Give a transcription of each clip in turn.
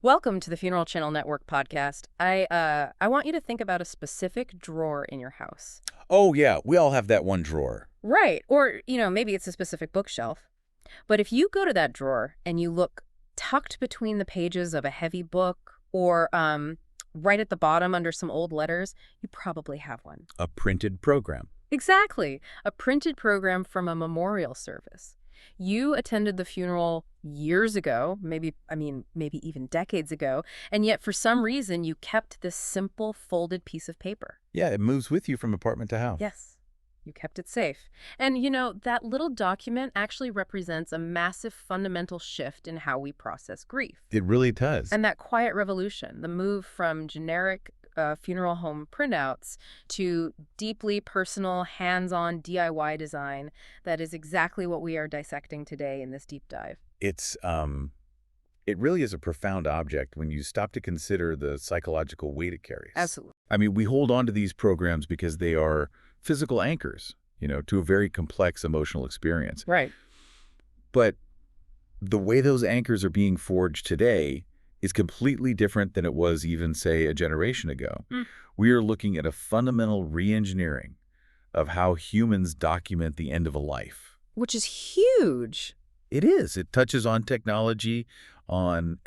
Welcome to the Funeral Channel Network podcast. I want you to think about a specific drawer in your house. Oh, yeah, we all have that one drawer. Right. Or, maybe it's a specific bookshelf. But if you go to that drawer and you look tucked between the pages of a heavy book or right at the bottom under some old letters, you probably have one. A printed program. Exactly. A printed program from a memorial service. You attended the funeral years ago, maybe even decades ago, and yet for some reason you kept this simple folded piece of paper. Yeah, it moves with you from apartment to house. Yes, you kept it safe. And that little document actually represents a massive fundamental shift in how we process grief. It really does. And that quiet revolution, the move from generic funeral home printouts to deeply personal, hands-on DIY design, that is exactly what we are dissecting today in this deep dive. It really is a profound object when you stop to consider the psychological weight it carries. Absolutely. I mean, we hold on to these programs because they are physical anchors, to a very complex emotional experience. Right. But the way those anchors are being forged today is completely different than it was even, say, a generation ago. We are looking at a fundamental re-engineering of how humans document the end of a life. Which is huge. It is. It touches on technology, on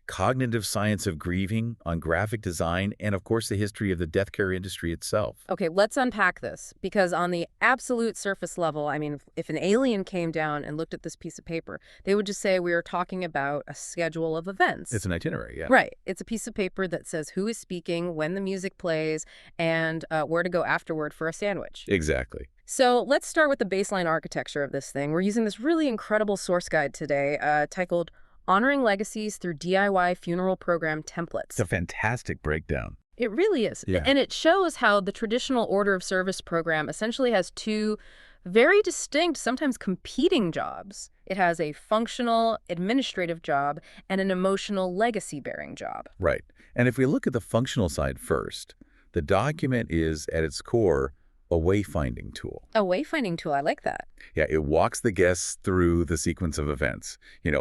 cognitive science of grieving, on graphic design, and, of course, the history of the death care industry itself. Okay, let's unpack this, because on the absolute surface level, if an alien came down and looked at this piece of paper, they would just say we are talking about a schedule of events. It's an itinerary, yeah. Right. It's a piece of paper that says who is speaking, when the music plays, and where to go afterward for a sandwich. Exactly. So let's start with the baseline architecture of this thing. We're using this really incredible source guide today titled Honoring Legacies Through DIY Funeral Program Templates. It's a fantastic breakdown. It really is. Yeah. And it shows how the traditional order of service program essentially has two very distinct, sometimes competing jobs. It has a functional administrative job and an emotional legacy-bearing job. Right. And if we look at the functional side first, the document is, at its core, a wayfinding tool. A wayfinding tool, I like that. Yeah, it walks the guests through the sequence of events.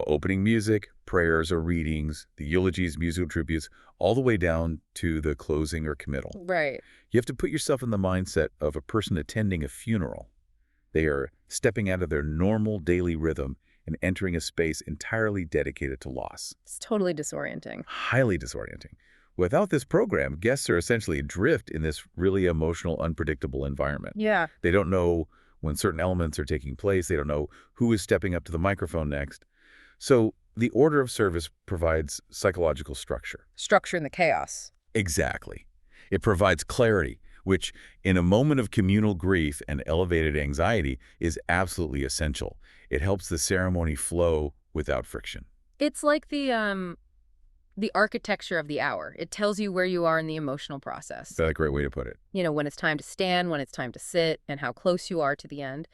Opening music, prayers or readings, the eulogies, musical tributes, all the way down to the closing or committal. Right. You have to put yourself in the mindset of a person attending a funeral. They are stepping out of their normal daily rhythm and entering a space entirely dedicated to loss. It's totally disorienting. Highly disorienting. Without this program, guests are essentially adrift in this really emotional, unpredictable environment. Yeah. They don't know when certain elements are taking place. They don't know who is stepping up to the microphone next. So the order of service provides psychological structure. Structure in the chaos. Exactly. It provides clarity, which in a moment of communal grief and elevated anxiety is absolutely essential. It helps the ceremony flow without friction. It's like the architecture of the hour. It tells you where you are in the emotional process. That's a great way to put it. When it's time to stand, when it's time to sit, and how close you are to the end.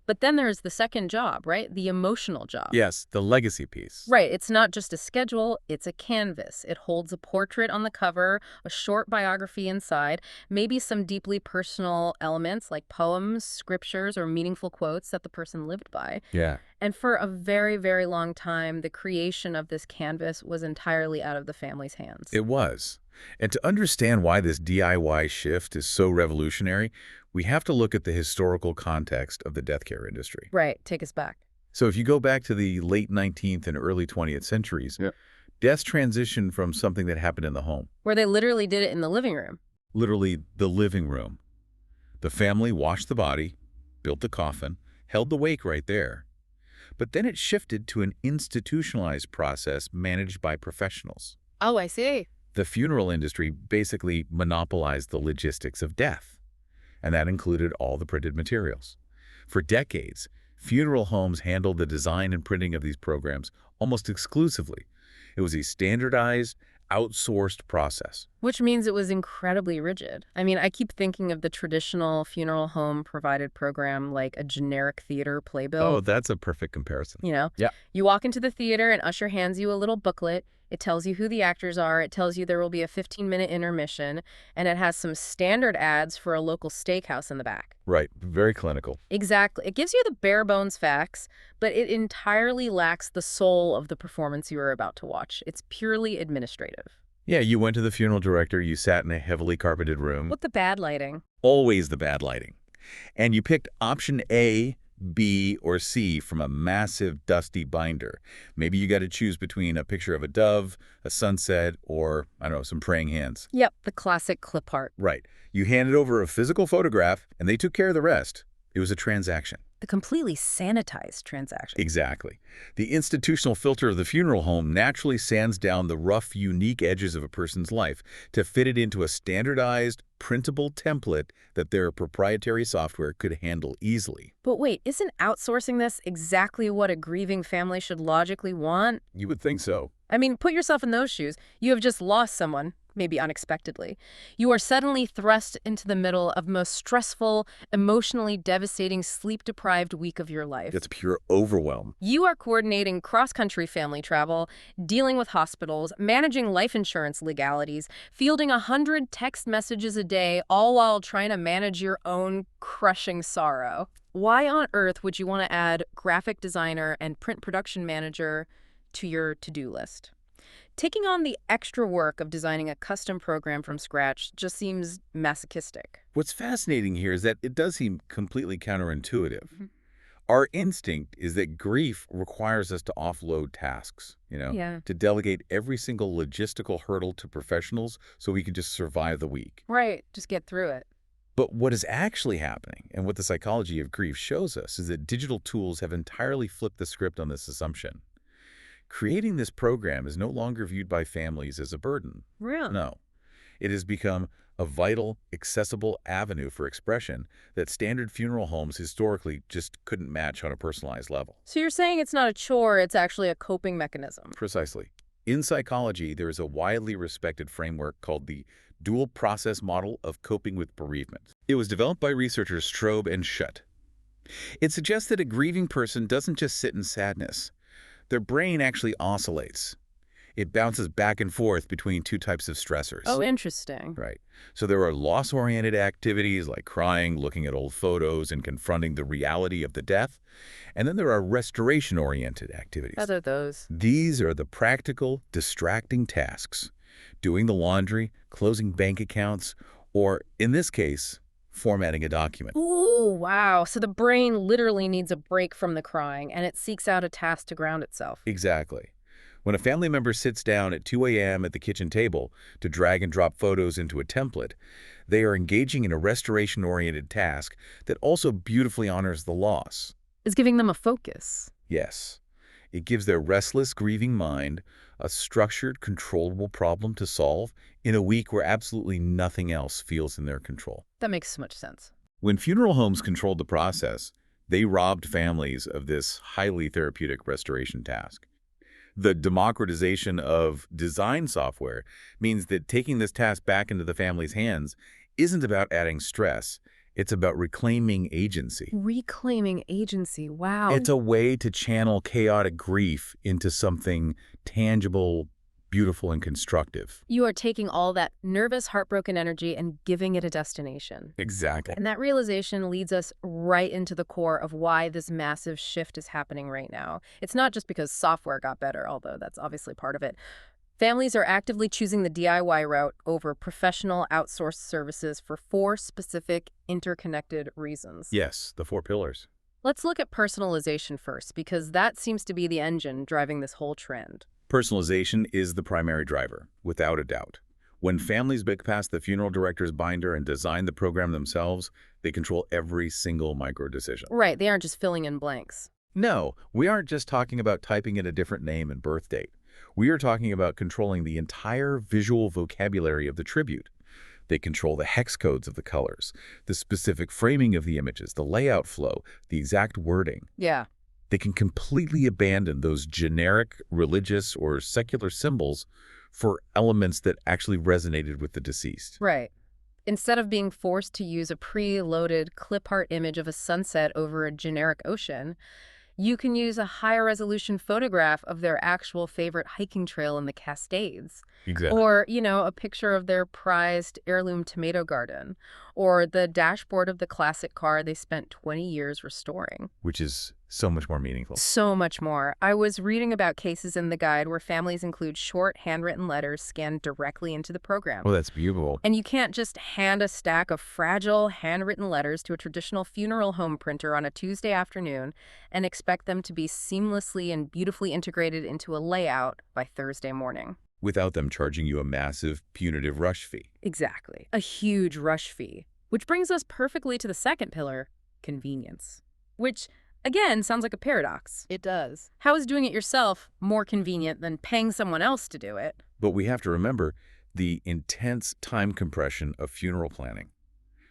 But then there's the second job, right? The emotional job. Yes, the legacy piece. Right. It's not just a schedule, it's a canvas. It holds a portrait on the cover, a short biography inside, maybe some deeply personal elements like poems, scriptures, or meaningful quotes that the person lived by. Yeah. And for a very, very long time, the creation of this canvas was entirely out of the family's hands. It was. And to understand why this DIY shift is so revolutionary, we have to look at the historical context of the death care industry. Right. Take us back. So if you go back to the late 19th and early 20th centuries, deaths transitioned from something that happened in the home. Where they literally did it in the living room. Literally the living room. The family washed the body, built the coffin, held the wake right there. But then it shifted to an institutionalized process managed by professionals. Oh, I see. The funeral industry basically monopolized the logistics of death, and that included all the printed materials. For decades, funeral homes handled the design and printing of these programs almost exclusively. It was a standardized, outsourced process. Which means it was incredibly rigid. I keep thinking of the traditional funeral home provided program like a generic theater playbill. Oh, that's a perfect comparison. Yeah. Yeah. You walk into the theater and usher hands you a little booklet. It tells you who the actors are, it tells you there will be a 15-minute intermission, and it has some standard ads for a local steakhouse in the back. Right. Very clinical. Exactly. It gives you the bare bones facts, but it entirely lacks the soul of the performance you are about to watch. It's purely administrative. Yeah, you went to the funeral director, you sat in a heavily carpeted room, With the bad lighting. always the bad lighting, and you picked option A, B, or C from a massive dusty binder. Maybe you got to choose between a picture of a dove, a sunset, or, I don't know, some praying hands. Yep, the classic clip art. Right. You handed over a physical photograph, and they took care of the rest. It was a transaction. The completely sanitized transaction. Exactly. The institutional filter of the funeral home naturally sands down the rough, unique edges of a person's life to fit it into a standardized, printable template that their proprietary software could handle easily. But wait, isn't outsourcing this exactly what a grieving family should logically want? You would think so. I mean, put yourself in those shoes. You have just lost someone, maybe unexpectedly. You are suddenly thrust into the middle of the most stressful, emotionally devastating, sleep-deprived week of your life. It's pure overwhelm. You are coordinating cross-country family travel, dealing with hospitals, managing life insurance legalities, fielding 100 text messages a day, all while trying to manage your own crushing sorrow. Why on earth would you want to add graphic designer and print production manager to your to-do list? Taking on the extra work of designing a custom program from scratch just seems masochistic. What's fascinating here is that it does seem completely counterintuitive. Mhm. Our instinct is that grief requires us to offload tasks, Yeah. to delegate every single logistical hurdle to professionals so we can just survive the week. Right, just get through it. But what is actually happening, and what the psychology of grief shows us, is that digital tools have entirely flipped the script on this assumption. Creating this program is no longer viewed by families as a burden. Really? No. It has become a vital, accessible avenue for expression that standard funeral homes historically just couldn't match on a personalized level. So you're saying it's not a chore, it's actually a coping mechanism. Precisely. In psychology, there is a widely respected framework called the dual process model of coping with bereavement. It was developed by researchers Strobe and Schutt. It suggests that a grieving person doesn't just sit in sadness. Their brain actually oscillates. It bounces back and forth between two types of stressors. Oh, interesting. Right. So there are loss-oriented activities like crying, looking at old photos, and confronting the reality of the death. And then there are restoration-oriented activities. What are those? These are the practical, distracting tasks. Doing the laundry, closing bank accounts, or, in this case, formatting a document. Ooh, wow. So the brain literally needs a break from the crying, and it seeks out a task to ground itself. Exactly. When a family member sits down at 2 a.m. at the kitchen table to drag and drop photos into a template, they are engaging in a restoration-oriented task that also beautifully honors the loss. It's giving them a focus. Yes. It gives their restless, grieving mind a structured, controllable problem to solve in a week where absolutely nothing else feels in their control. That makes so much sense. When funeral homes controlled the process, they robbed families of this highly therapeutic restoration task. The democratization of design software means that taking this task back into the family's hands isn't about adding stress. It's about reclaiming agency. Reclaiming agency. Wow. It's a way to channel chaotic grief into something tangible, beautiful, and constructive. You are taking all that nervous, heartbroken energy and giving it a destination. Exactly. And that realization leads us right into the core of why this massive shift is happening right now. It's not just because software got better, although that's obviously part of it. Families are actively choosing the DIY route over professional outsourced services for 4 specific interconnected reasons. Yes, the 4 pillars. Let's look at personalization first, because that seems to be the engine driving this whole trend. Personalization is the primary driver, without a doubt. When families bypass the funeral director's binder and design the program themselves, they control every single micro-decision. Right, they aren't just filling in blanks. No, we aren't just talking about typing in a different name and birth date. We are talking about controlling the entire visual vocabulary of the tribute. They control the hex codes of the colors, the specific framing of the images, the layout flow, the exact wording. Yeah. They can completely abandon those generic religious or secular symbols for elements that actually resonated with the deceased. Right. Instead of being forced to use a pre-loaded clip art image of a sunset over a generic ocean, You can use a higher resolution photograph of their actual favorite hiking trail in the Cascades. Exactly. Or, a picture of their prized heirloom tomato garden. Or the dashboard of the classic car they spent 20 years restoring. Which is so much more meaningful. So much more. I was reading about cases in the guide where families include short handwritten letters scanned directly into the program. Well, that's beautiful. And you can't just hand a stack of fragile, handwritten letters to a traditional funeral home printer on a Tuesday afternoon and expect them to be seamlessly and beautifully integrated into a layout by Thursday morning. Without them charging you a massive punitive rush fee. Exactly. A huge rush fee. Which brings us perfectly to the second pillar, convenience. Which, again, sounds like a paradox. It does. How is doing it yourself more convenient than paying someone else to do it? But we have to remember the intense time compression of funeral planning.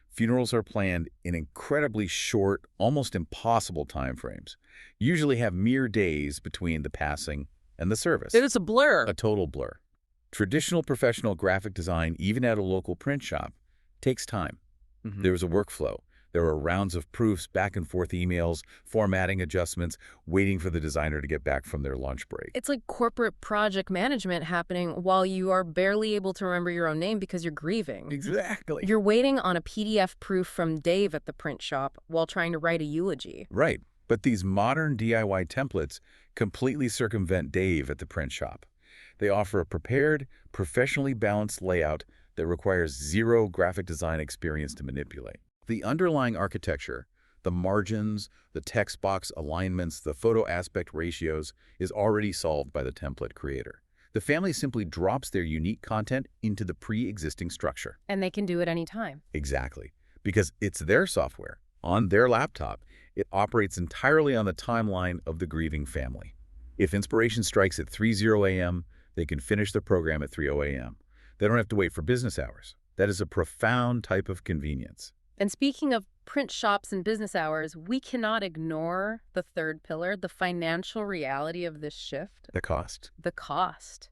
Funerals are planned in incredibly short, almost impossible time frames. Usually have mere days between the passing and the service. It is a blur. A total blur. Traditional professional graphic design, even at a local print shop, takes time. There's a workflow. There are rounds of proofs, back and forth emails, formatting adjustments, waiting for the designer to get back from their lunch break. It's like corporate project management happening while you are barely able to remember your own name because you're grieving. Exactly. You're waiting on a PDF proof from Dave at the print shop while trying to write a eulogy. Right. But these modern DIY templates completely circumvent Dave at the print shop. They offer a prepared, professionally balanced layout that requires zero graphic design experience to manipulate. The underlying architecture, the margins, the text box alignments, the photo aspect ratios, is already solved by the template creator. The family simply drops their unique content into the pre-existing structure. And they can do it anytime. Exactly. Because it's their software, on their laptop. It operates entirely on the timeline of the grieving family. If inspiration strikes at 3:00 a.m., they can finish the program at 3:00 a.m. They don't have to wait for business hours. That is a profound type of convenience. And speaking of print shops and business hours, we cannot ignore the third pillar, the financial reality of this shift. The cost. The cost.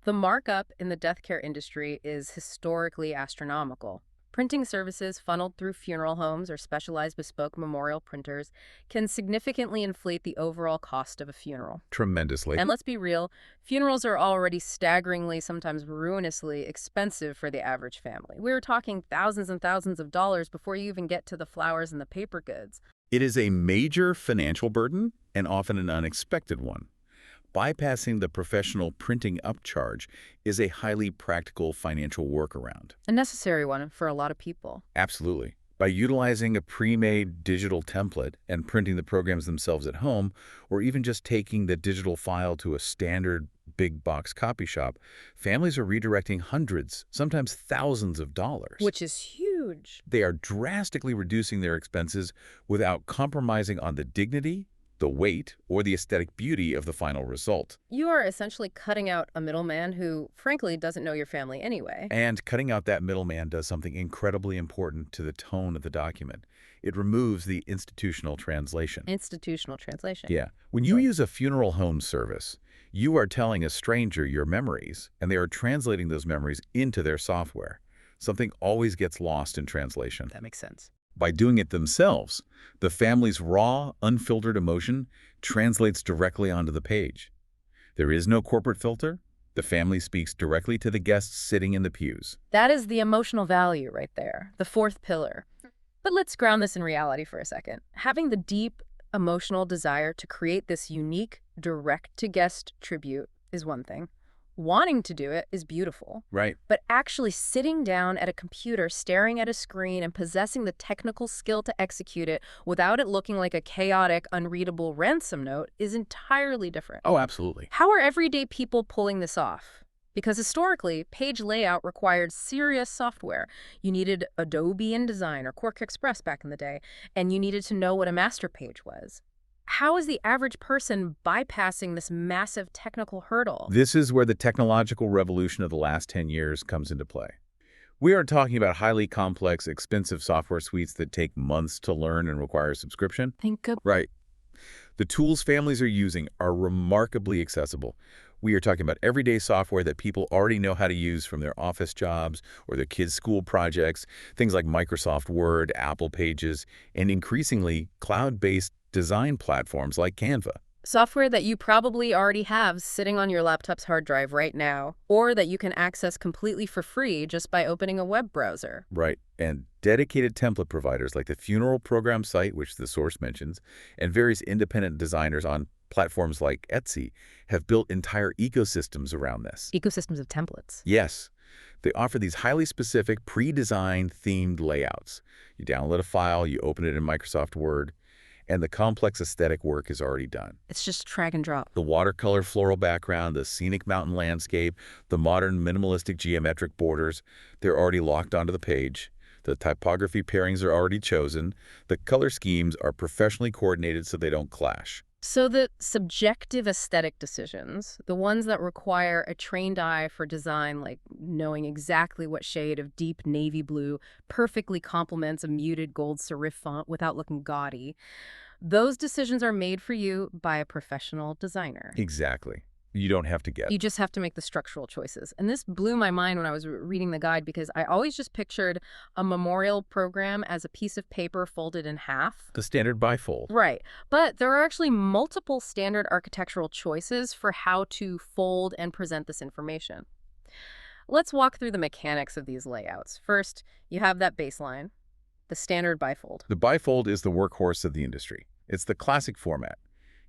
The markup in the death care industry is historically astronomical. Printing services funneled through funeral homes or specialized bespoke memorial printers can significantly inflate the overall cost of a funeral. Tremendously. And let's be real, funerals are already staggeringly, sometimes ruinously expensive for the average family. We're talking thousands and thousands of dollars before you even get to the flowers and the paper goods. It is a major financial burden and often an unexpected one. Bypassing the professional printing upcharge is a highly practical financial workaround. A necessary one for a lot of people. Absolutely. By utilizing a pre-made digital template and printing the programs themselves at home, or even just taking the digital file to a standard big box copy shop, families are redirecting hundreds, sometimes thousands of dollars. Which is huge. They are drastically reducing their expenses without compromising on the dignity, the weight, or the aesthetic beauty of the final result. You are essentially cutting out a middleman who, frankly, doesn't know your family anyway. And cutting out that middleman does something incredibly important to the tone of the document. It removes the institutional translation. Institutional translation. Yeah. When you use a funeral home service, you are telling a stranger your memories, and they are translating those memories into their software. Something always gets lost in translation. That makes sense. By doing it themselves, the family's raw, unfiltered emotion translates directly onto the page. There is no corporate filter. The family speaks directly to the guests sitting in the pews. That is the emotional value right there, the fourth pillar. But let's ground this in reality for a second. Having the deep emotional desire to create this unique, direct-to-guest tribute is one thing. Wanting to do it is beautiful. Right. But actually sitting down at a computer, staring at a screen, and possessing the technical skill to execute it without it looking like a chaotic, unreadable ransom note is entirely different. Oh, absolutely. How are everyday people pulling this off? Because historically, page layout required serious software. You needed Adobe InDesign or Quark Express back in the day, and you needed to know what a master page was. How is the average person bypassing this massive technical hurdle? This is where the technological revolution of the last 10 years comes into play. We are talking about highly complex, expensive software suites that take months to learn and require a subscription. Think of Right. The tools families are using are remarkably accessible. We are talking about everyday software that people already know how to use from their office jobs or their kids' school projects, things like Microsoft Word, Apple Pages, and increasingly cloud-based design platforms like Canva. Software that you probably already have sitting on your laptop's hard drive right now, or that you can access completely for free just by opening a web browser. Right. And dedicated template providers like the funeral program site, which the source mentions, and various independent designers on platforms like Etsy have built entire ecosystems around this. Ecosystems of templates. Yes, they offer these highly specific, pre-designed, themed layouts. You download a file, you open it in Microsoft Word, and the complex aesthetic work is already done. It's just drag and drop. The watercolor floral background, the scenic mountain landscape, the modern minimalistic geometric borders, they're already locked onto the page. The typography pairings are already chosen. The color schemes are professionally coordinated so they don't clash. So the subjective aesthetic decisions, the ones that require a trained eye for design, like knowing exactly what shade of deep navy blue perfectly complements a muted gold serif font without looking gaudy, those decisions are made for you by a professional designer. Exactly. You don't have to guess. You just have to make the structural choices. And this blew my mind when I was reading the guide because I always just pictured a memorial program as a piece of paper folded in half. The standard bifold. Right. But there are actually multiple standard architectural choices for how to fold and present this information. Let's walk through the mechanics of these layouts. First, you have that baseline, the standard bifold. The bifold is the workhorse of the industry. It's the classic format.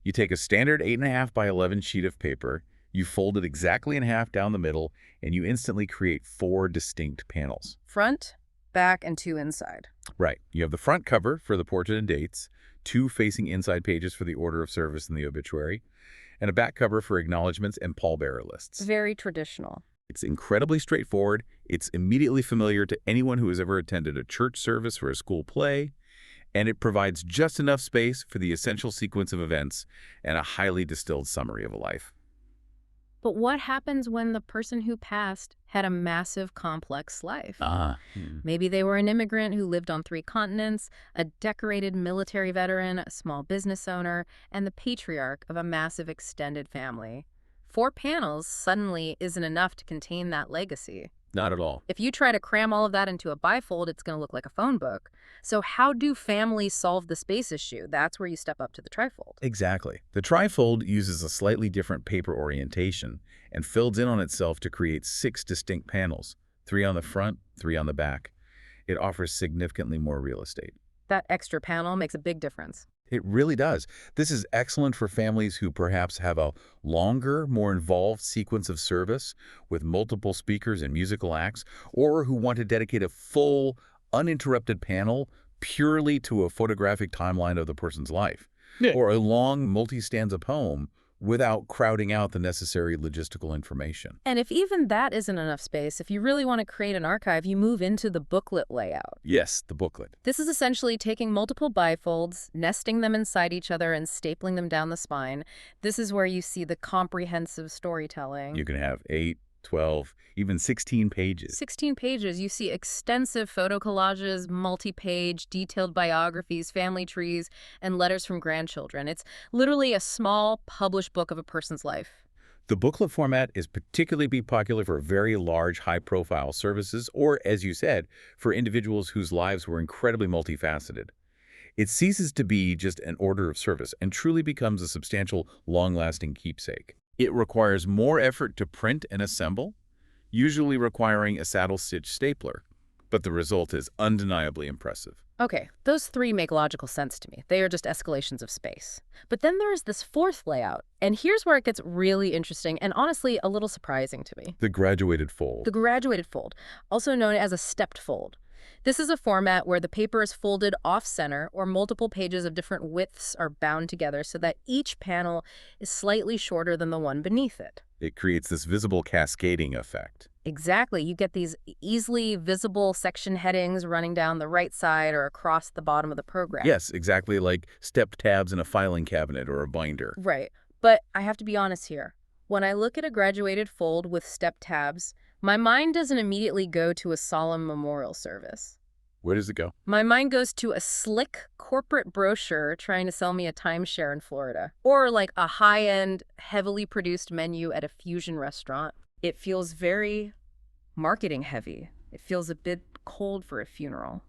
You take a standard 8.5 by 11 sheet of paper, you fold it exactly in half down the middle, and you instantly create 4 distinct panels. Front, back, and 2 inside. Right. You have the front cover for the portrait and dates, 2 facing inside pages for the order of service and the obituary, and a back cover for acknowledgments and pallbearer lists. Very traditional. It's incredibly straightforward. It's immediately familiar to anyone who has ever attended a church service or a school play, and it provides just enough space for the essential sequence of events and a highly distilled summary of a life. But what happens when the person who passed had a massive, complex life? Maybe they were an immigrant who lived on 3 continents, a decorated military veteran, a small business owner, and the patriarch of a massive extended family. 4 panels suddenly isn't enough to contain that legacy. Not at all. If you try to cram all of that into a bifold, it's going to look like a phone book. So how do families solve the space issue? That's where you step up to the trifold. Exactly. The trifold uses a slightly different paper orientation and folds in on itself to create 6 distinct panels, 3 on the front, 3 on the back. It offers significantly more real estate. That extra panel makes a big difference. It really does. This is excellent for families who perhaps have a longer, more involved sequence of service with multiple speakers and musical acts, or who want to dedicate a full, uninterrupted panel purely to a photographic timeline of the person's life, or a long multi-stanza poem without crowding out the necessary logistical information. And if even that isn't enough space, if you really want to create an archive, you move into the booklet layout. Yes, the booklet. This is essentially taking multiple bifolds, nesting them inside each other, and stapling them down the spine. This is where you see the comprehensive storytelling. You can have 8, 12, even 16 pages. 16 pages. You see extensive photo collages, multi-page, detailed biographies, family trees, and letters from grandchildren. It's literally a small, published book of a person's life. The booklet format is particularly popular for very large, high-profile services, or, as you said, for individuals whose lives were incredibly multifaceted. It ceases to be just an order of service and truly becomes a substantial, long-lasting keepsake. It requires more effort to print and assemble, usually requiring a saddle-stitch stapler, but the result is undeniably impressive. Okay, those 3 make logical sense to me. They are just escalations of space. But then there is this 4th layout, and here's where it gets really interesting and honestly a little surprising to me. The graduated fold. The graduated fold, also known as a stepped fold. This is a format where the paper is folded off-center or multiple pages of different widths are bound together so that each panel is slightly shorter than the one beneath it. It creates this visible cascading effect. Exactly. You get these easily visible section headings running down the right side or across the bottom of the program. Yes, exactly like stepped tabs in a filing cabinet or a binder. Right. But I have to be honest here. When I look at a graduated fold with stepped tabs, my mind doesn't immediately go to a solemn memorial service. Where does it go? My mind goes to a slick corporate brochure trying to sell me a timeshare in Florida. Or like a high-end, heavily produced menu at a fusion restaurant. It feels very marketing heavy. It feels a bit cold for a funeral.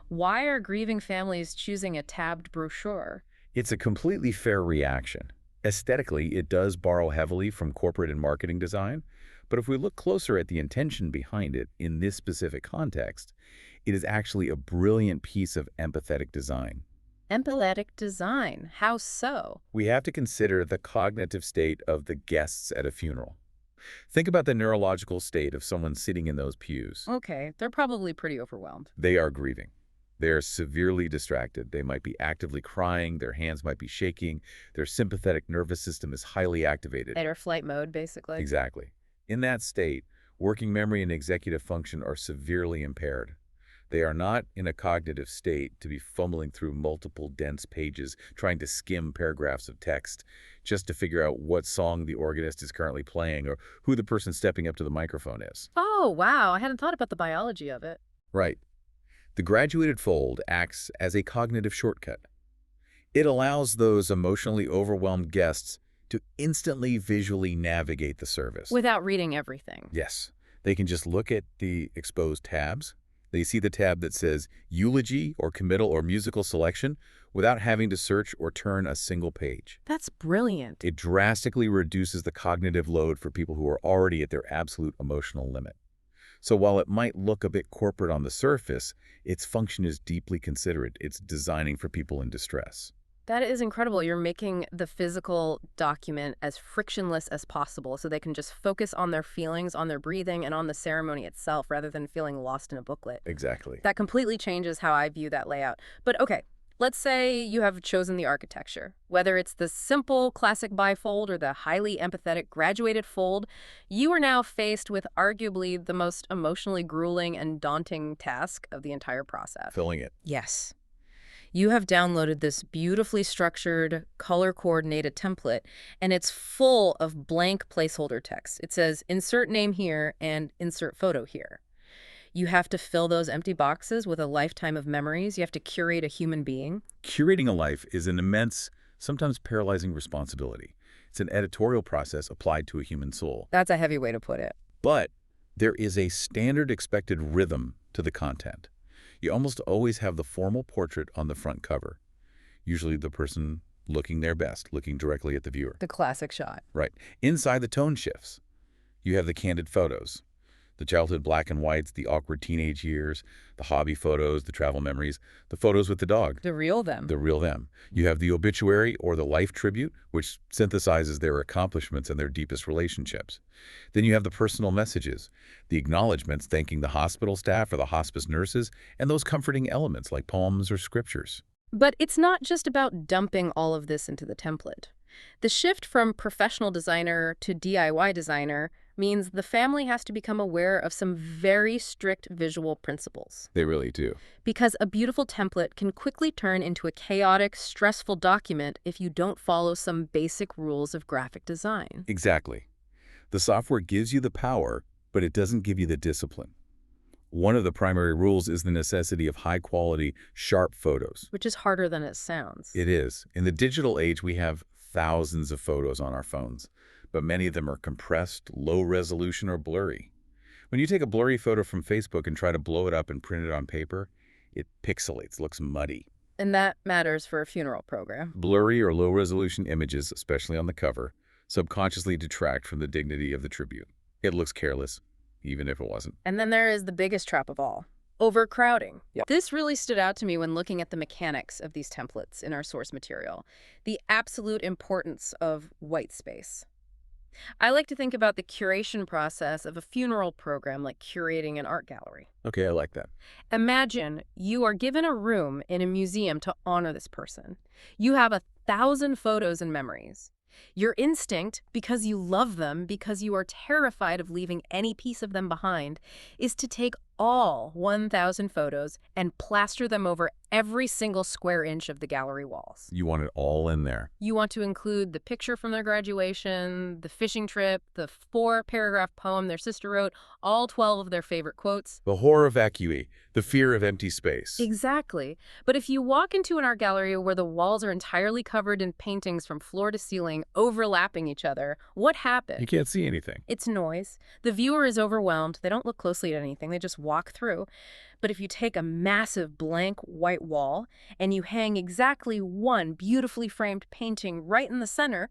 Why are grieving families choosing a tabbed brochure? It's a completely fair reaction. Aesthetically, it does borrow heavily from corporate and marketing design, but if we look closer at the intention behind it in this specific context, it is actually a brilliant piece of empathetic design. Empathetic design. How so? We have to consider the cognitive state of the guests at a funeral. Think about the neurological state of someone sitting in those pews. Okay, they're probably pretty overwhelmed. They are grieving. They are severely distracted. They might be actively crying. Their hands might be shaking. Their sympathetic nervous system is highly activated. Fight or flight mode, basically. Exactly. In that state, working memory and executive function are severely impaired. They are not in a cognitive state to be fumbling through multiple dense pages, trying to skim paragraphs of text just to figure out what song the organist is currently playing or who the person stepping up to the microphone is. Oh, wow. I hadn't thought about the biology of it. Right. The graduated fold acts as a cognitive shortcut. It allows those emotionally overwhelmed guests to instantly visually navigate the service. Without reading everything. Yes. They can just look at the exposed tabs. They see the tab that says eulogy or committal or musical selection without having to search or turn a single page. That's brilliant. It drastically reduces the cognitive load for people who are already at their absolute emotional limit. So while it might look a bit corporate on the surface, its function is deeply considerate. It's designing for people in distress. That is incredible. You're making the physical document as frictionless as possible so they can just focus on their feelings, on their breathing, and on the ceremony itself rather than feeling lost in a booklet. Exactly. That completely changes how I view that layout. But okay, let's say you have chosen the architecture. Whether it's the simple classic bifold or the highly empathetic graduated fold, you are now faced with arguably the most emotionally grueling and daunting task of the entire process. Filling it. Yes. You have downloaded this beautifully structured, color-coordinated template, and it's full of blank placeholder text. It says, insert name here and insert photo here. You have to fill those empty boxes with a lifetime of memories. You have to curate a human being. Curating a life is an immense, sometimes paralyzing responsibility. It's an editorial process applied to a human soul. That's a heavy way to put it. But there is a standard expected rhythm to the content. You almost always have the formal portrait on the front cover, usually the person looking their best, looking directly at the viewer. The classic shot. Right. Inside the tone shifts. You have the candid photos, the childhood black and whites, the awkward teenage years, the hobby photos, the travel memories, the photos with the dog. The real them. The real them. You have the obituary or the life tribute, which synthesizes their accomplishments and their deepest relationships. Then you have the personal messages, the acknowledgments thanking the hospital staff or the hospice nurses, and those comforting elements like poems or scriptures. But it's not just about dumping all of this into the template. The shift from professional designer to DIY designer means the family has to become aware of some very strict visual principles. They really do. Because a beautiful template can quickly turn into a chaotic, stressful document if you don't follow some basic rules of graphic design. Exactly. The software gives you the power, but it doesn't give you the discipline. One of the primary rules is the necessity of high-quality, sharp photos. Which is harder than it sounds. It is. In the digital age, we have thousands of photos on our phones, but many of them are compressed, low resolution, or blurry. When you take a blurry photo from Facebook and try to blow it up and print it on paper, it pixelates, looks muddy. And that matters for a funeral program. Blurry or low-resolution images, especially on the cover, subconsciously detract from the dignity of the tribute. It looks careless, even if it wasn't. And then there is the biggest trap of all. Overcrowding. Yep. This really stood out to me when looking at the mechanics of these templates in our source material. The absolute importance of white space. I like to think about the curation process of a funeral program like curating an art gallery. Okay, I like that. Imagine you are given a room in a museum to honor this person. You have 1,000 photos and memories. Your instinct, because you love them, because you are terrified of leaving any piece of them behind, is to take all 1,000 photos and plaster them over every single square inch of the gallery walls. You want it all in there. You want to include the picture from their graduation, the fishing trip, the 4-paragraph poem their sister wrote, all 12 of their favorite quotes. The horror of vacuity, the fear of empty space. Exactly. But if you walk into an art gallery where the walls are entirely covered in paintings from floor to ceiling, overlapping each other, what happens? You can't see anything. It's noise. The viewer is overwhelmed. They don't look closely at anything. They just walk through. But if you take a massive blank white wall and you hang exactly one beautifully framed painting right in the center,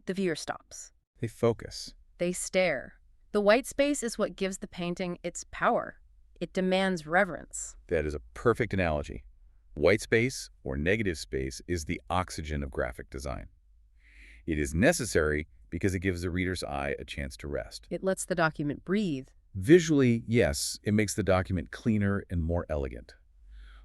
the viewer stops. They focus. They stare. The white space is what gives the painting its power. It demands reverence. That is a perfect analogy. White space, or negative space, is the oxygen of graphic design. It is necessary because it gives the reader's eye a chance to rest. It lets the document breathe. Visually, yes, it makes the document cleaner and more elegant.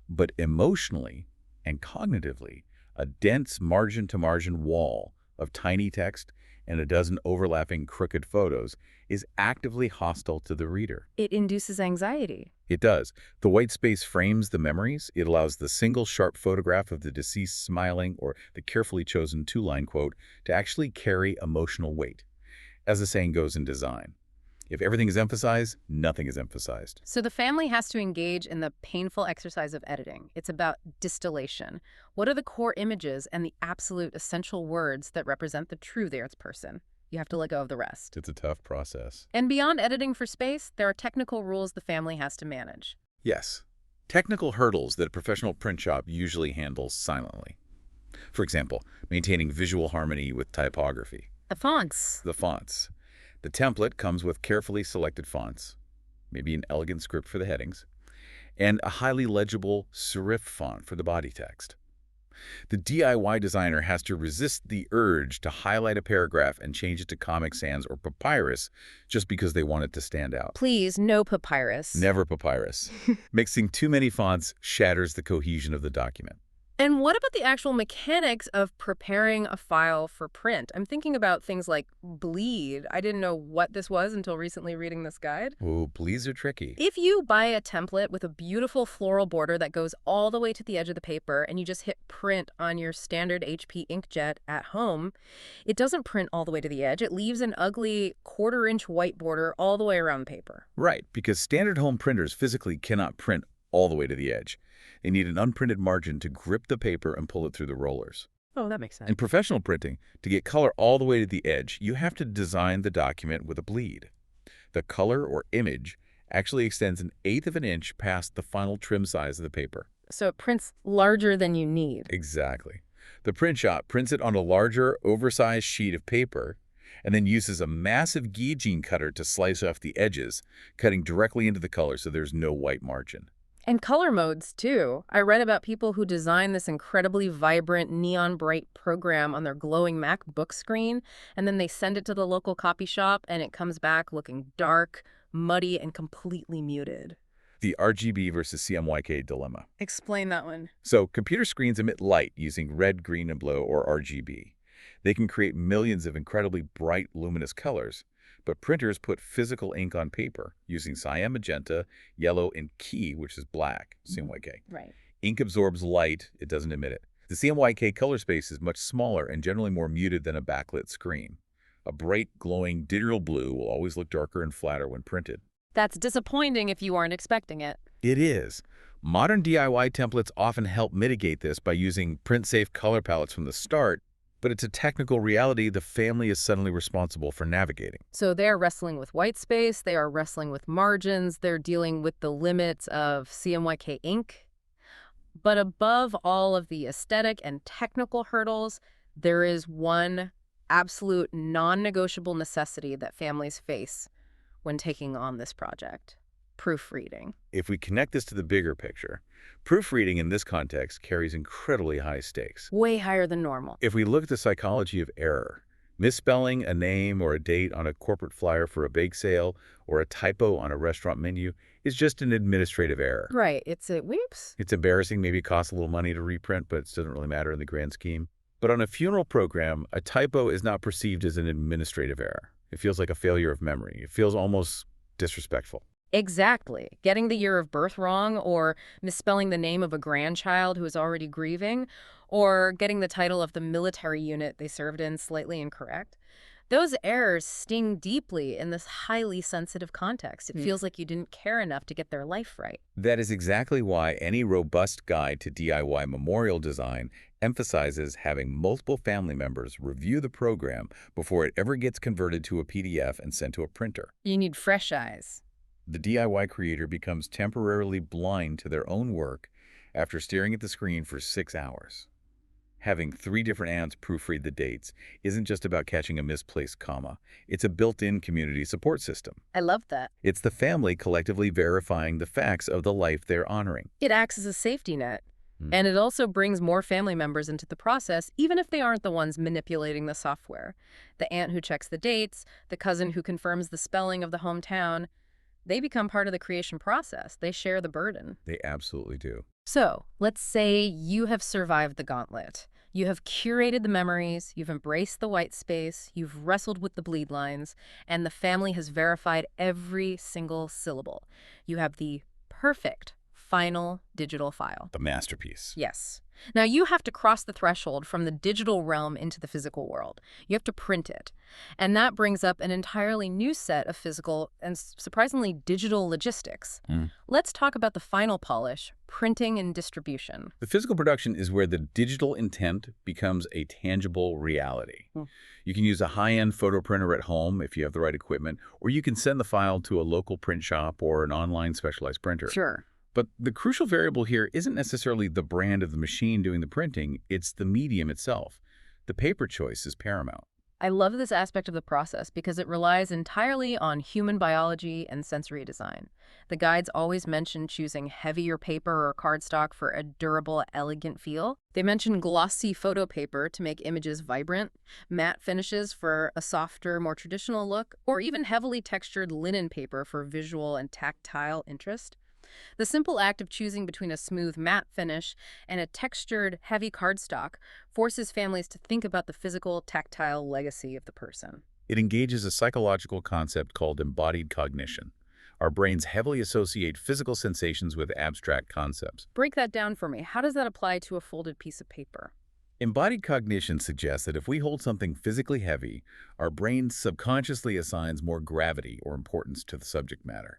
But emotionally and cognitively, a dense margin-to-margin wall of tiny text and a dozen overlapping crooked photos is actively hostile to the reader. It induces anxiety. It does. The white space frames the memories. It allows the single sharp photograph of the deceased smiling or the carefully chosen two-line quote to actually carry emotional weight. As the saying goes in design, if everything is emphasized, nothing is emphasized. So the family has to engage in the painful exercise of editing. It's about distillation. What are the core images and the absolute essential words that represent the true theirs person? You have to let go of the rest. It's a tough process. And beyond editing for space, there are technical rules the family has to manage. Yes. Technical hurdles that a professional print shop usually handles silently. For example, maintaining visual harmony with typography. The fonts. The fonts. The template comes with carefully selected fonts, maybe an elegant script for the headings, and a highly legible serif font for the body text. The DIY designer has to resist the urge to highlight a paragraph and change it to Comic Sans or Papyrus just because they want it to stand out. Please, no papyrus. Never Papyrus. Mixing too many fonts shatters the cohesion of the document. And what about the actual mechanics of preparing a file for print? I'm thinking about things like bleed. I didn't know what this was until recently reading this guide. Oh, bleeds are tricky. If you buy a template with a beautiful floral border that goes all the way to the edge of the paper and you just hit print on your standard HP inkjet at home, it doesn't print all the way to the edge. It leaves an ugly quarter-inch white border all the way around the paper. Right, because standard home printers physically cannot print all the way to the edge. They need an unprinted margin to grip the paper and pull it through the rollers. Oh, that makes sense. In professional printing, to get color all the way to the edge, you have to design the document with a bleed. The color or image actually extends 1/8 of an inch past the final trim size of the paper. So it prints larger than you need. Exactly. The print shop prints it on a larger, oversized sheet of paper and then uses a massive guillotine cutter to slice off the edges, cutting directly into the color so there's no white margin. And color modes, too. I read about people who design this incredibly vibrant, neon bright program on their glowing MacBook screen, and then they send it to the local copy shop, and it comes back looking dark, muddy, and completely muted. The RGB versus CMYK dilemma. Explain that one. So, computer screens emit light using red, green, and blue, or RGB. They can create millions of incredibly bright, luminous colors, but printers put physical ink on paper using cyan, magenta, yellow, and key, which is black, CMYK. Right. Ink absorbs light, it doesn't emit it. The CMYK color space is much smaller and generally more muted than a backlit screen. A bright, glowing digital blue will always look darker and flatter when printed. That's disappointing if you aren't expecting it. It is. Modern DIY templates often help mitigate this by using print-safe color palettes from the start, but it's a technical reality the family is suddenly responsible for navigating. So they're wrestling with white space, they are wrestling with margins, they're dealing with the limits of CMYK ink. But above all of the aesthetic and technical hurdles, there is one absolute non-negotiable necessity that families face when taking on this project: proofreading. If we connect this to the bigger picture, proofreading in this context carries incredibly high stakes. Way higher than normal. If we look at the psychology of error, misspelling a name or a date on a corporate flyer for a bake sale or a typo on a restaurant menu is just an administrative error. Right. It's a whoops. It's embarrassing, maybe it costs a little money to reprint, but it doesn't really matter in the grand scheme. But on a funeral program, a typo is not perceived as an administrative error. It feels like a failure of memory. It feels almost disrespectful. Exactly. Getting the year of birth wrong, or misspelling the name of a grandchild who is already grieving, or getting the title of the military unit they served in slightly incorrect. Those errors sting deeply in this highly sensitive context. It feels like you didn't care enough to get their life right. That is exactly why any robust guide to DIY memorial design emphasizes having multiple family members review the program before it ever gets converted to a PDF and sent to a printer. You need fresh eyes. The DIY creator becomes temporarily blind to their own work after staring at the screen for 6 hours. Having three different ants proofread the dates isn't just about catching a misplaced comma. It's a built-in community support system. I love that. It's the family collectively verifying the facts of the life they're honoring. It acts as a safety net. Hmm. And it also brings more family members into the process, even if they aren't the ones manipulating the software. The aunt who checks the dates, the cousin who confirms the spelling of the hometown, they become part of the creation process. They share the burden. They absolutely do. So, let's say you have survived the gauntlet. You have curated the memories, you've embraced the white space, you've wrestled with the bleed lines, and the family has verified every single syllable. You have the perfect final digital file. The masterpiece. Yes. Now you have to cross the threshold from the digital realm into the physical world. You have to print it. And that brings up an entirely new set of physical and surprisingly digital logistics. Let's talk about the final polish, printing and distribution. The physical production is where the digital intent becomes a tangible reality. You can use a high-end photo printer at home if you have the right equipment, or you can send the file to a local print shop or an online specialized printer. Sure. But the crucial variable here isn't necessarily the brand of the machine doing the printing, it's the medium itself. The paper choice is paramount. I love this aspect of the process because it relies entirely on human biology and sensory design. The guides always mention choosing heavier paper or cardstock for a durable, elegant feel. They mention glossy photo paper to make images vibrant, matte finishes for a softer, more traditional look, or even heavily textured linen paper for visual and tactile interest. The simple act of choosing between a smooth matte finish and a textured, heavy cardstock forces families to think about the physical, tactile legacy of the person. It engages a psychological concept called embodied cognition. Our brains heavily associate physical sensations with abstract concepts. Break that down for me. How does that apply to a folded piece of paper? Embodied cognition suggests that if we hold something physically heavy, our brain subconsciously assigns more gravity or importance to the subject matter.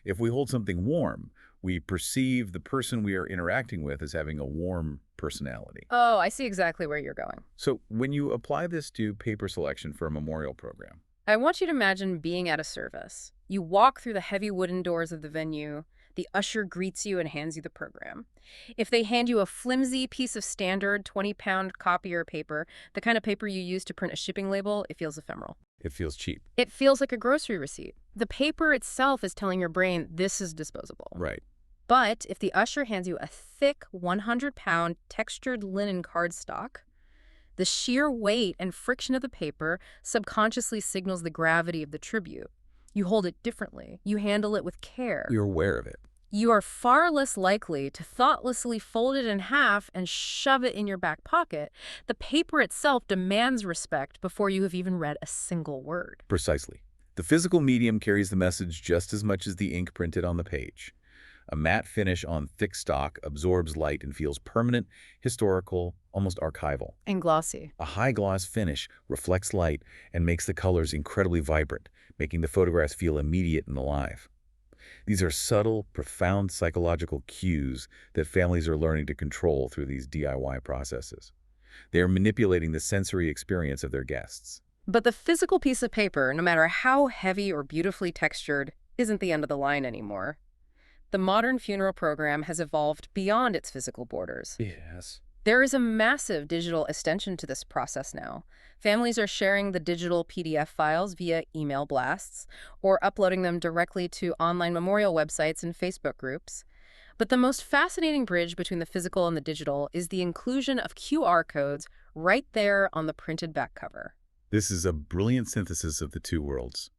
If we hold something warm, we perceive the person we are interacting with as having a warm personality. Oh, I see exactly where you're going. So when you apply this to paper selection for a memorial program, I want you to imagine being at a service. You walk through the heavy wooden doors of the venue. The usher greets you and hands you the program. If they hand you a flimsy piece of standard 20-pound copier paper, the kind of paper you use to print a shipping label, it feels ephemeral. it feels cheap. It feels like a grocery receipt. The paper itself is telling your brain this is disposable. Right. But if the usher hands you a thick 100-pound textured linen cardstock, the sheer weight and friction of the paper subconsciously signals the gravity of the tribute. You hold it differently. You handle it with care. You're aware of it. You are far less likely to thoughtlessly fold it in half and shove it in your back pocket. The paper itself demands respect before you have even read a single word. Precisely. The physical medium carries the message just as much as the ink printed on the page. A matte finish on thick stock absorbs light and feels permanent, historical, almost archival. And glossy. A high-gloss finish reflects light and makes the colors incredibly vibrant, making the photographs feel immediate and alive. These are subtle, profound psychological cues that families are learning to control through these DIY processes. They are manipulating the sensory experience of their guests. But the physical piece of paper, no matter how heavy or beautifully textured, isn't the end of the line anymore. The modern funeral program has evolved beyond its physical borders. Yes. There is a massive digital extension to this process now. Families are sharing the digital PDF files via email blasts or uploading them directly to online memorial websites and Facebook groups. But the most fascinating bridge between the physical and the digital is the inclusion of QR codes right there on the printed back cover. This is a brilliant synthesis of the two worlds.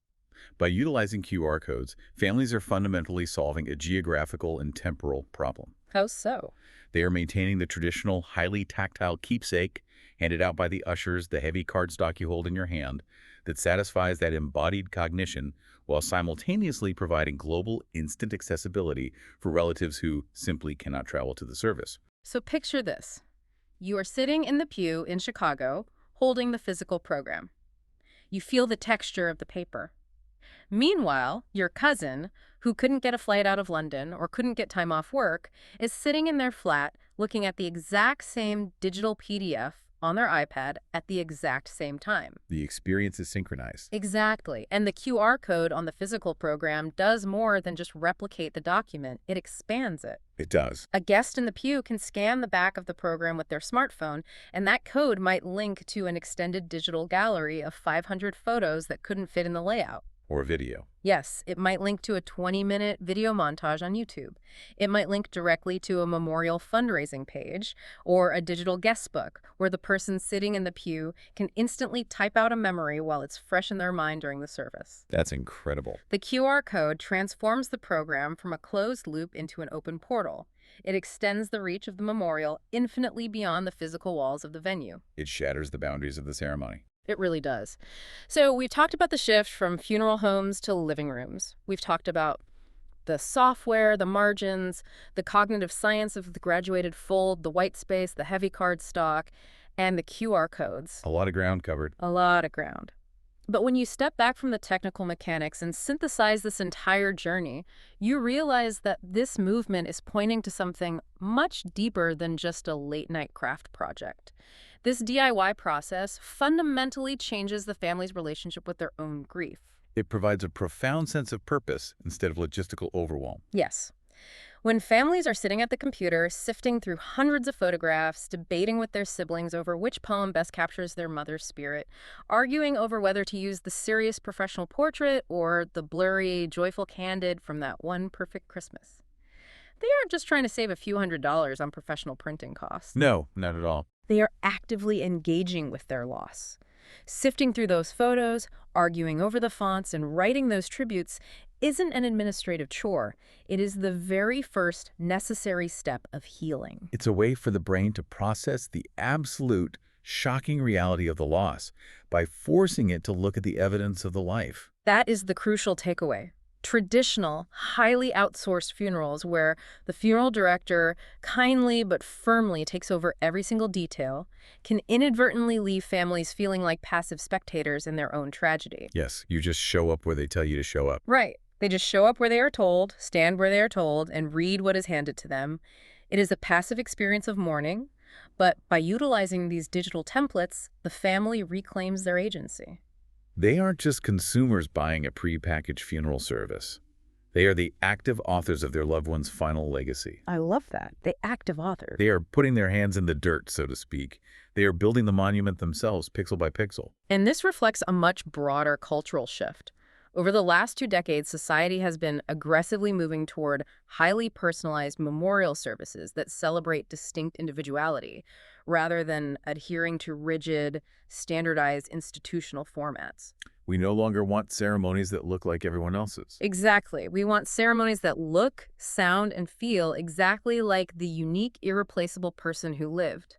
By utilizing QR codes, families are fundamentally solving a geographical and temporal problem. How so? They are maintaining the traditional, highly tactile keepsake handed out by the ushers, the heavy cardstock you hold in your hand, that satisfies that embodied cognition while simultaneously providing global instant accessibility for relatives who simply cannot travel to the service. So picture this. You are sitting in the pew in Chicago, holding the physical program. You feel the texture of the paper. Meanwhile, your cousin, who couldn't get a flight out of London or couldn't get time off work, is sitting in their flat looking at the exact same digital PDF on their iPad at the exact same time. The experience is synchronized. Exactly. And the QR code on the physical program does more than just replicate the document, it expands it. It does. A guest in the pew can scan the back of the program with their smartphone, and that code might link to an extended digital gallery of 500 photos that couldn't fit in the layout. Or video. Yes, it might link to a 20-minute video montage on YouTube. It might link directly to a memorial fundraising page or a digital guest book where the person sitting in the pew can instantly type out a memory while it's fresh in their mind during the service. That's incredible. The QR code transforms the program from a closed loop into an open portal. It extends the reach of the memorial infinitely beyond the physical walls of the venue. It shatters the boundaries of the ceremony. It really does. So we've talked about the shift from funeral homes to living rooms. We've talked about the software, the margins, the cognitive science of the graduated fold, the white space, the heavy card stock, and the QR codes. A lot of ground covered. A lot of ground. But when you step back from the technical mechanics and synthesize this entire journey, you realize that this movement is pointing to something much deeper than just a late-night craft project. This DIY process fundamentally changes the family's relationship with their own grief. It provides a profound sense of purpose instead of logistical overwhelm. Yes. When families are sitting at the computer, sifting through hundreds of photographs, debating with their siblings over which poem best captures their mother's spirit, arguing over whether to use the serious professional portrait or the blurry, joyful candid from that one perfect Christmas, they aren't just trying to save a few $100s on professional printing costs. No, not at all. They are actively engaging with their loss. Sifting through those photos, arguing over the fonts, and writing those tributes isn't an administrative chore. It is the very first necessary step of healing. It's a way for the brain to process the absolute, shocking reality of the loss by forcing it to look at the evidence of the life. That is the crucial takeaway. Traditional, highly outsourced funerals where the funeral director kindly but firmly takes over every single detail can inadvertently leave families feeling like passive spectators in their own tragedy. Yes, you just show up where they tell you to show up. Right. They just show up where they are told, stand where they are told, and read what is handed to them. It is a passive experience of mourning, but by utilizing these digital templates, the family reclaims their agency. They aren't just consumers buying a pre-packaged funeral service. They are the active authors of their loved one's final legacy. I love that. The active authors. They are putting their hands in the dirt, so to speak. They are building the monument themselves, pixel by pixel. And this reflects a much broader cultural shift. Over the last 2 decades, society has been aggressively moving toward highly personalized memorial services that celebrate distinct individuality, rather than adhering to rigid, standardized institutional formats. We no longer want ceremonies that look like everyone else's. Exactly. We want ceremonies that look, sound, and feel exactly like the unique, irreplaceable person who lived.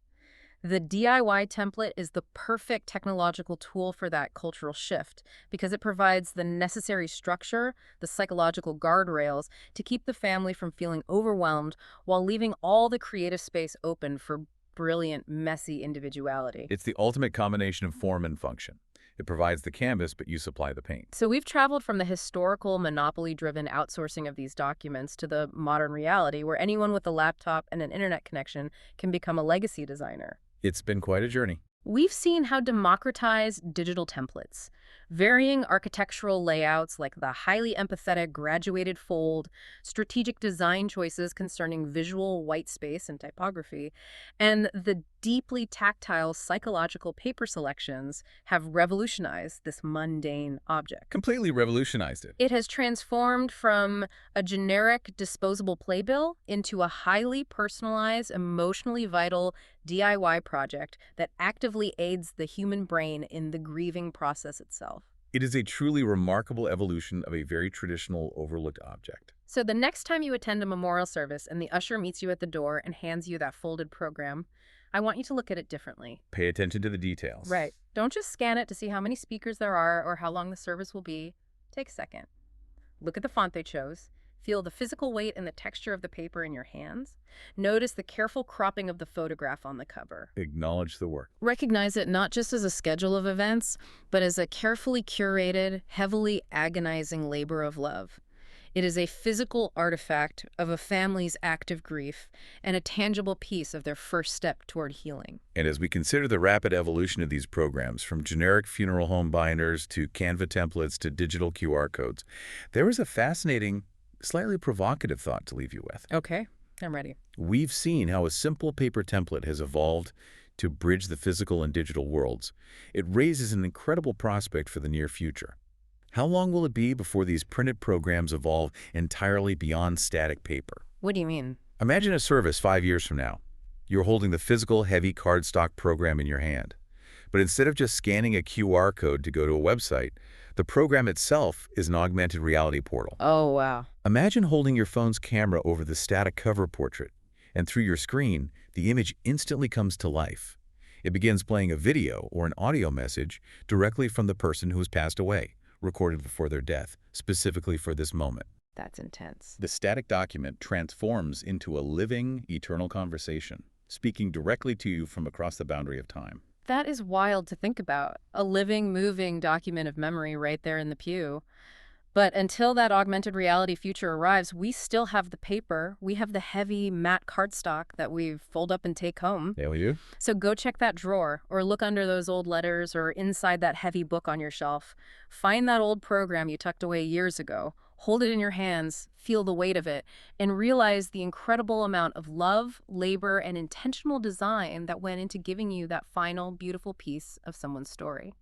The DIY template is the perfect technological tool for that cultural shift because it provides the necessary structure, the psychological guardrails to keep the family from feeling overwhelmed while leaving all the creative space open for brilliant, messy individuality. It's the ultimate combination of form and function. It provides the canvas, but you supply the paint. So we've traveled from the historical, monopoly-driven outsourcing of these documents to the modern reality where anyone with a laptop and an internet connection can become a legacy designer. It's been quite a journey. We've seen how democratized digital templates, varying architectural layouts like the highly empathetic graduated fold, strategic design choices concerning visual white space and typography, and the deeply tactile psychological paper selections have revolutionized this mundane object. Completely revolutionized it. It has transformed from a generic disposable playbill into a highly personalized, emotionally vital DIY project that actively aids the human brain in the grieving process itself. It is a truly remarkable evolution of a very traditional, overlooked object. So the next time you attend a memorial service and the usher meets you at the door and hands you that folded program, I want you to look at it differently. Pay attention to the details. Right. Don't just scan it to see how many speakers there are or how long the service will be. Take a second. Look at the font they chose. Feel the physical weight and the texture of the paper in your hands. Notice the careful cropping of the photograph on the cover. Acknowledge the work. Recognize it not just as a schedule of events, but as a carefully curated, heavily agonizing labor of love. It is a physical artifact of a family's active grief and a tangible piece of their first step toward healing. And as we consider the rapid evolution of these programs, from generic funeral home binders to Canva templates to digital QR codes, there is a fascinating, slightly provocative thought to leave you with. Okay, I'm ready. We've seen how a simple paper template has evolved to bridge the physical and digital worlds. It raises an incredible prospect for the near future. How long will it be before these printed programs evolve entirely beyond static paper? What do you mean? Imagine a service 5 years from now. You're holding the physical, heavy cardstock program in your hand. But instead of just scanning a QR code to go to a website, the program itself is an augmented reality portal. Oh, wow. Imagine holding your phone's camera over the static cover portrait, and through your screen, the image instantly comes to life. It begins playing a video or an audio message directly from the person who has passed away, recorded before their death, specifically for this moment. That's intense. The static document transforms into a living, eternal conversation, speaking directly to you from across the boundary of time. That is wild to think about. A living, moving document of memory right there in the pew. But until that augmented reality future arrives, we still have the paper. We have the heavy matte cardstock that we fold up and take home. There we go. So go check that drawer or look under those old letters or inside that heavy book on your shelf. Find that old program you tucked away years ago. Hold it in your hands, feel the weight of it, and realize the incredible amount of love, labor, and intentional design that went into giving you that final, beautiful piece of someone's story.